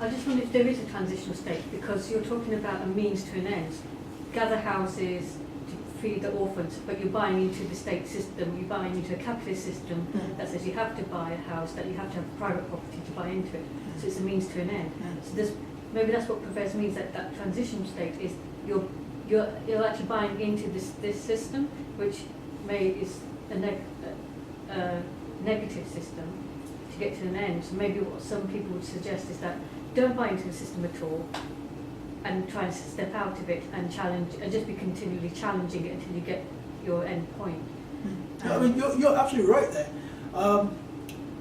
I just wonder if there is a transitional state, because you're talking about a means to an end. Gather houses to feed the orphans, but you're buying into the state system, you're buying into a capitalist system that says you have to buy a house, that you have to have private property to buy into it. So it's a means to an end. So maybe that's what Parwez means, that transitional state is you're actually buying into this system, which is a negative system to get to an end. So maybe what some people would suggest is that don't buy into the system at all, and try and step out of it and challenge, and just be continually challenging it until you get your end point. I mean, you're absolutely right there.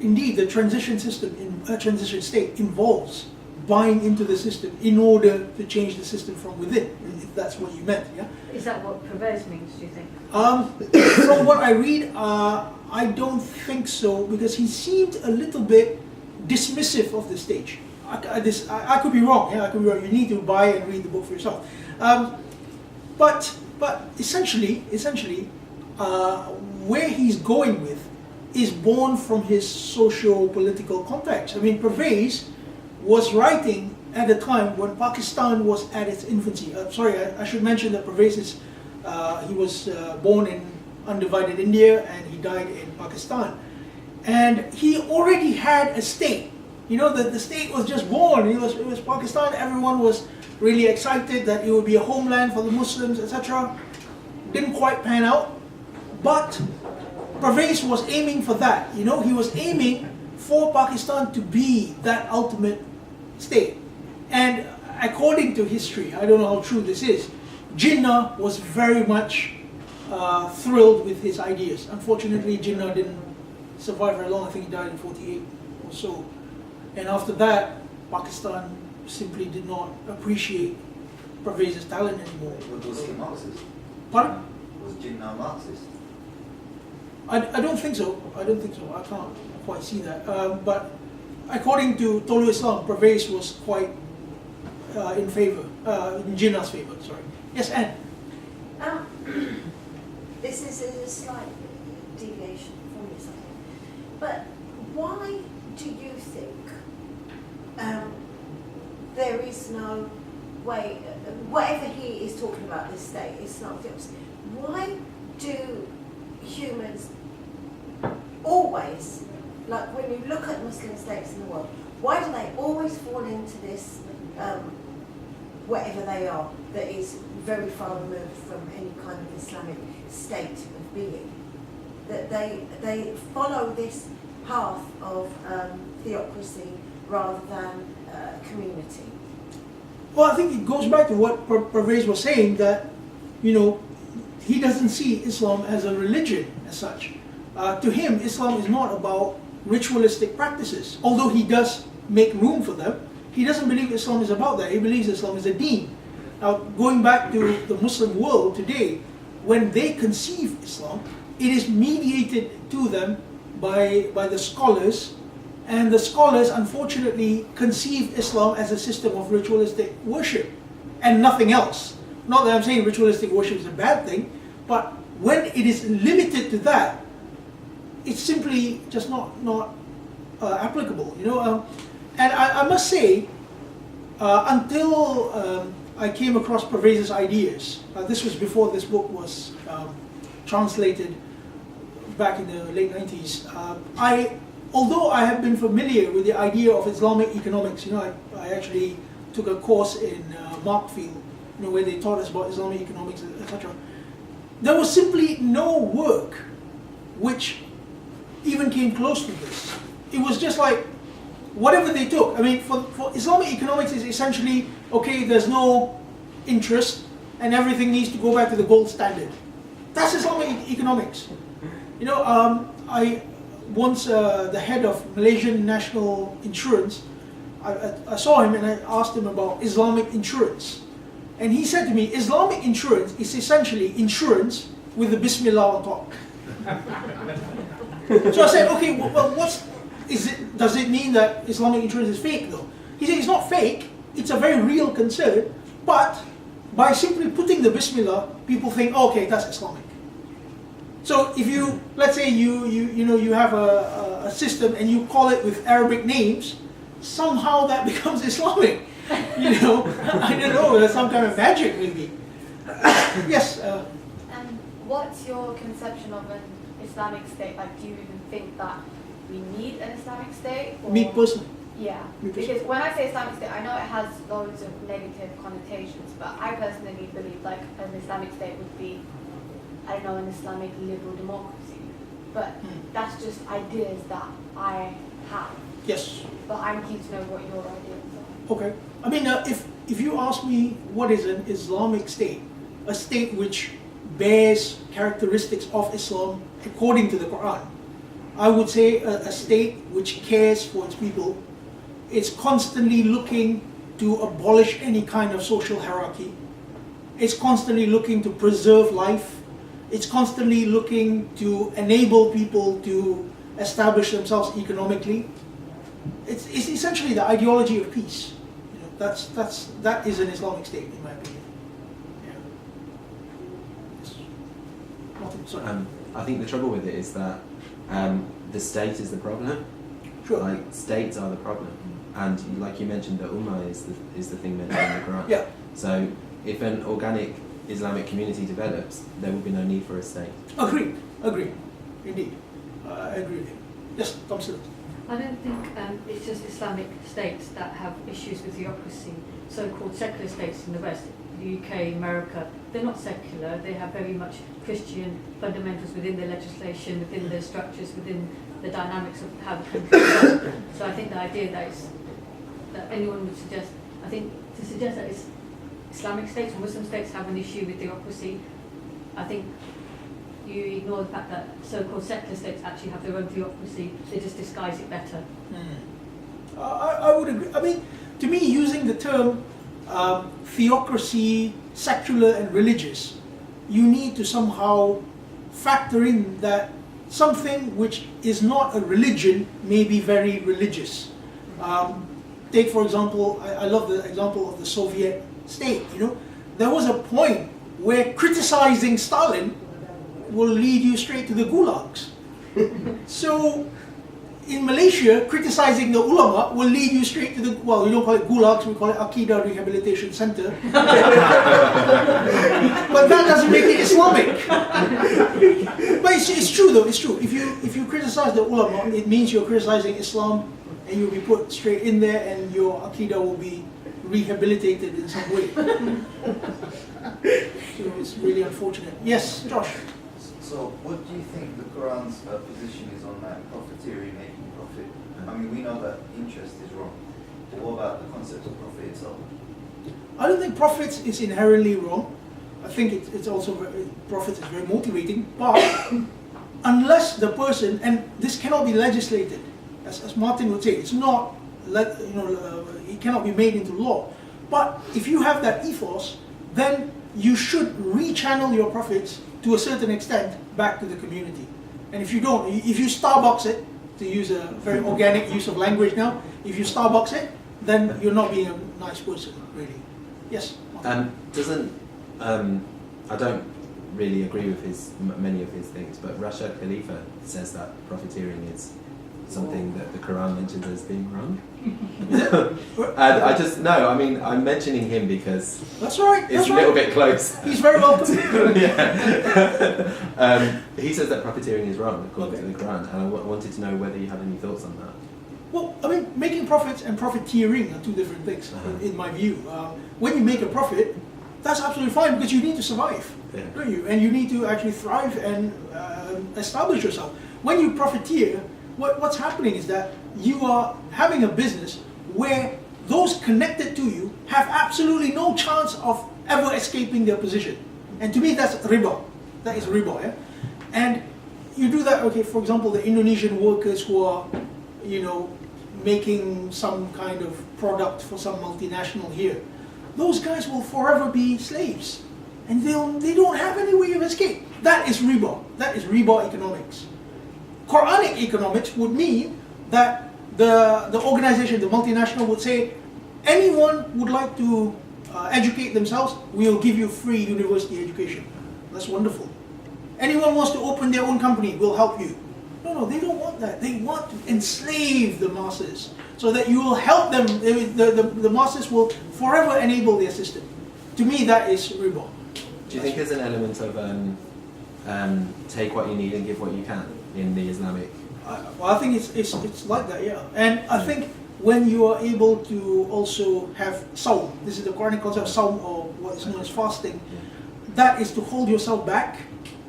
Indeed, the transition state involves buying into the system in order to change the system from within, if that's what you meant. Yeah. Is that what Parwez means, do you think? From what I read, I don't think so, because he seemed a little bit dismissive of the stage. I could be wrong. Yeah, I could be wrong. You need to buy and read the book for yourself. But essentially, where he's going with is born from his socio-political context. I mean, Parwez was writing at a time when Pakistan was at its infancy. Sorry, I should mention that Parwez he was born in undivided India and he died in Pakistan. And he already had a state. You know, the state was just born. It was Pakistan. Everyone was really excited that it would be a homeland for the Muslims, etc. Didn't quite pan out. But Parwez was aiming for that. You know, he was aiming for Pakistan to be that ultimate state. And according to history, I don't know how true this is, Jinnah was very much thrilled with his ideas. Unfortunately, Jinnah didn't survive very long. I think he died in 48 or so. And after that, Pakistan simply did not appreciate Parwez's talent anymore. Was he a Marxist? Pardon? Was Jinnah Marxist? I don't think so. I don't think so. I can't quite see that. But according to Tolu Islam, Parwez was quite in favor, in Jinnah's favor. Sorry. Yes, Anne. This is a slight deviation from this, I think. But why do you think there is no way, whatever he is talking about this state, it's not the opposite. Why do humans always, like when you look at Muslim states in the world, why do they always fall into this, whatever they are, that is very far removed from any kind of Islamic state of being? That they follow this path of theocracy rather than community. Well, I think it goes back to what Parwez was saying, that, you know, he doesn't see Islam as a religion as such. To him, Islam is not about ritualistic practices. Although he does make room for them, he doesn't believe Islam is about that. He believes Islam is a deen. Now, going back to the Muslim world today, when they conceive Islam, it is mediated to them by the scholars, and the scholars unfortunately conceive Islam as a system of ritualistic worship and nothing else. Not that I'm saying ritualistic worship is a bad thing, but when it is limited to that, it's simply just not applicable, you know. And I must say, until I came across Parwez's ideas, this was before this book was translated back in the late 90s, although I have been familiar with the idea of Islamic economics, you know, I actually took a course in Markfield, you know, where they taught us about Islamic economics, etc. There was simply no work which even came close to this. It was just like whatever they took. I mean, for Islamic economics is essentially, okay, there's no interest and everything needs to go back to the gold standard. That's Islamic economics. You know, I once the head of Malaysian National Insurance, I saw him and I asked him about Islamic insurance. And he said to me, Islamic insurance is essentially insurance with the Bismillah on top. So I said, okay, well, does it mean that Islamic insurance is fake though? He said, it's not fake, it's a very real concern, but by simply putting the Bismillah, people think, oh, okay, that's Islamic. So if you, let's say you have a system and you call it with Arabic names, somehow that becomes Islamic. You know, I don't know, there's some kind of magic maybe. Yes. And what's your conception of an Islamic state? Like, do you even think that we need an Islamic state? Or? Me personally. Yeah, Me personally. because when I say Islamic state, I know it has loads of negative connotations, but I personally believe like an Islamic state would be, I don't know, an Islamic liberal democracy. But that's just ideas that I have. Yes. But I'm keen to know what your ideas are. Okay. I mean, if you ask me what is an Islamic state, a state which bears characteristics of Islam according to the Quran, I would say a state which cares for its people. It's constantly looking to abolish any kind of social hierarchy. It's constantly looking to preserve life. It's constantly looking to enable people to establish themselves economically. It's essentially the ideology of peace. You know, that is an Islamic state, in my opinion. Yeah. Yes. Martin, sorry. I think the trouble with it is that the state is the problem. Sure. Like, states are the problem, and like you mentioned, the Ummah is the thing mentioned in the Quran. Yeah. So if an organic Islamic community develops, there will be no need for a state. Agreed. Indeed. I agree with you. Yes, Thompson. I don't think it's just Islamic states that have issues with theocracy. So-called secular states in the West, the UK, America, they're not secular. They have very much Christian fundamentals within their legislation, within their structures, within the dynamics of how the country works. So I think the idea that anyone would suggest, I think to suggest that it's Islamic states or Muslim states have an issue with theocracy, I think you ignore the fact that so-called secular states actually have their own theocracy. They just disguise it better. I would agree. I mean, to me, using the term theocracy, secular and religious, you need to somehow factor in that something which is not a religion may be very religious. Take, for example, I love the example of the Soviet state. You know, there was a point where criticizing Stalin will lead you straight to the gulags. So in Malaysia, criticizing the ulama will lead you straight to the, well, we don't call it gulags, we call it Aqidah Rehabilitation Center. But that doesn't make it Islamic. But it's true though, it's true. If you criticize the ulama, it means you're criticizing Islam, and you'll be put straight in there, and your Aqidah will be rehabilitated in some way. So it's really unfortunate. Yes, Josh. So what do you think the Quran's position is on that profiteering, making profit? I mean, we know that interest is wrong, but what about the concept of profit itself? I don't think profits is inherently wrong. I think it's also profit is very motivating, but unless the person, and this cannot be legislated, as Martin would say, it's not, it cannot be made into law. But if you have that ethos, then you should rechannel your profits to a certain extent back to the community. And if you don't, if you Starbucks it, to use a very organic use of language now, if you Starbucks it, then you're not being a nice person, really. Yes? I don't really agree with many of his things, but Rashad Khalifa says that profiteering is something that the Quran mentions as being wrong. I'm mentioning him because that's right. It's a little bit close. He's very welcome. Yeah. He says that profiteering is wrong according to the Quran, and I wanted to know whether you had any thoughts on that. Well, I mean, making profits and profiteering are two different things, in my view. When you make a profit, that's absolutely fine because you need to survive, don't you? And you need to actually thrive and establish yourself. When you profiteer, what's happening is that you are having a business where those connected to you have absolutely no chance of ever escaping their position. And to me, that's riba. That is riba, yeah? And you do that, okay, for example, the Indonesian workers who are, making some kind of product for some multinational here. Those guys will forever be slaves. And they don't have any way of escape. That is riba. That is riba economics. Quranic economics would mean that the organization, the multinational would say, anyone would like to educate themselves, we'll give you free university education. That's wonderful. Anyone wants to open their own company, we'll help you. No, they don't want that. They want to enslave the masses so that you will help them. The masters will forever enable their system. To me, that is riba. Do you think there's an element of take what you need and give what you can in the Islamic? Well, I think it's like that, yeah. And I think when you are able to also have sawm, this is the Quranic concept of sawm, or what is known as fasting, that is to hold yourself back.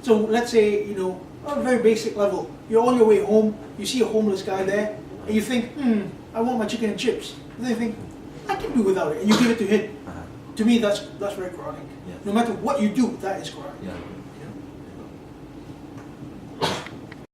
So let's say, on a very basic level, you're on your way home, you see a homeless guy there, and you think, I want my chicken and chips. And then you think, I can do without it, and you give it to him. To me, that's very Quranic. Yeah. No matter what you do, that is Quranic. Yeah.